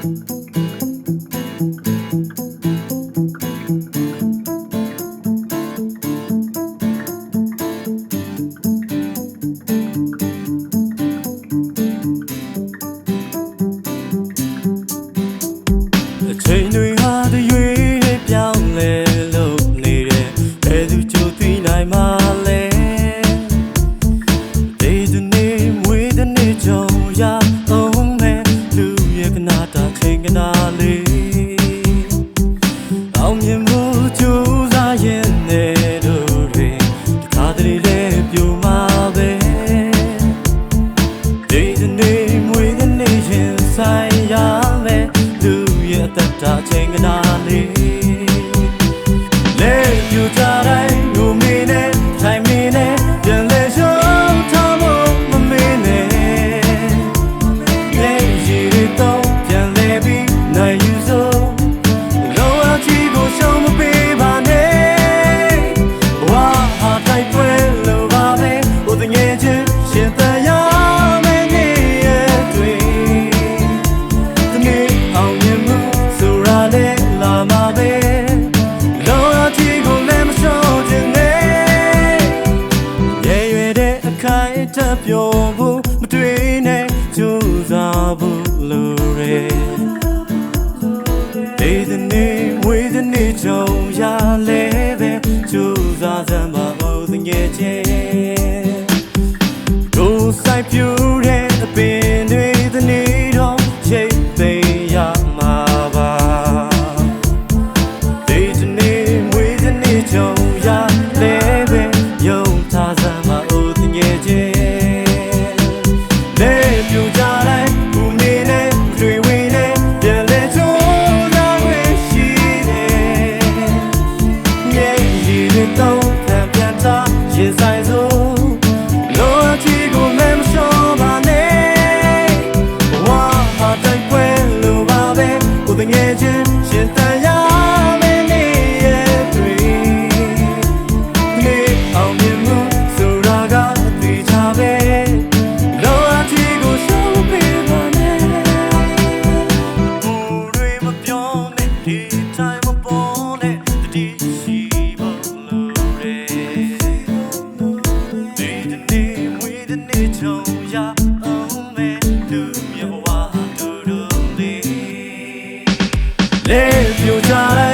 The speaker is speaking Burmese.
ချိန်တွေဟာတရွေ့ပြောင်းလဲလို့နေတယ်ဘယ်သူကြိုသိနိုင်မှာလဲဒီတနေ့မွေးတဲ့နေ့ကြုံရအောင်မဲ့လူရဲ့ကနာတာချိန်ကနာလေးအောင်မြင်မှုကြိုးစားရင်နဲ့တို့တွေတခါတလေလဲပြိုမှာပဲဒီတနေ့မွေးတဲ့နေ့ရင်ဆိုင်ရမယ်လူရဲ့တတ်တာချိန်ကနာလေးလဲယူကြတိုင်းလူမင်းနဲ့ထိုင်မင်းနဲ့ပြန်လဲရှုံးထားဖို့မမင်းနဲ့လဲရည်တော့ပြန်လဲပြီးနိုင်ယူစို့လောအချီကိုရှုံးမပေးပါနဲ့ဝါဟာတိုက်ပွဲလို့ပါပဲဟိုတငယ်ချင်းရှင်သန်ရမယ်နေရဲ့တွေ့တနေ့အောင်မြင်မှုဆိုတာလေလာမှာပဲလောအချီကိုလည်းမရှုံးခြင်းနဲ့ရဲ့ရွယ်တဲ့အခိုင်အတန့်ပြောဖို့မတွေ့နဲ့ကြိုးစားဖို့လိုတယ်ဒီတနေ့ဝေးတဲ့နေ့ကြုံရလဲပဲကြိုးစားစမ်းပါဦးတငယ်ချင်းတို့ဆိုင်ပြူတဲ့အပင်တွေတနေ့တော့ရိတ်သိမ်းရမှာပါဒီတနေ့ဝေးတဲ့နေ့ကြုံရလဲပဲယုံထားစမ်းပါဦးတငယ်ချင်းလဲပြူကြတိုင်းဘူးနေနဲ့တွေ့ဝေးနဲ့ပြန်လဲချိုးသားဝေးရှိတယ်မြဲရည်တွေတော့ပြန်ထားရင်ဆိုင်စို့လောအချီကိုလည်းမရှော့ပါနဲ့ဝါဟာတိုက်ပွဲလိုပါပဲကိုယ်တငယ်ချင်းရှင်တန်ရမယ်နေရဲ့တွေ့နေအောင်မြင်မှုဆိုတာကအသေးချပဲလောအချီကိုရှော့ပေးပါနဲ့ဘူးတွေမပြောနဲ့ဒီတိုင်းမပေါ်နဲ့တတိရှိဖို့လိုတယ်ဒီတနေ့မွေးတဲ့နေ့ကြုံရအောင်မဲ့သူရဲ့ဘဝတူတူလေးလဲပြိုကြတိုင်း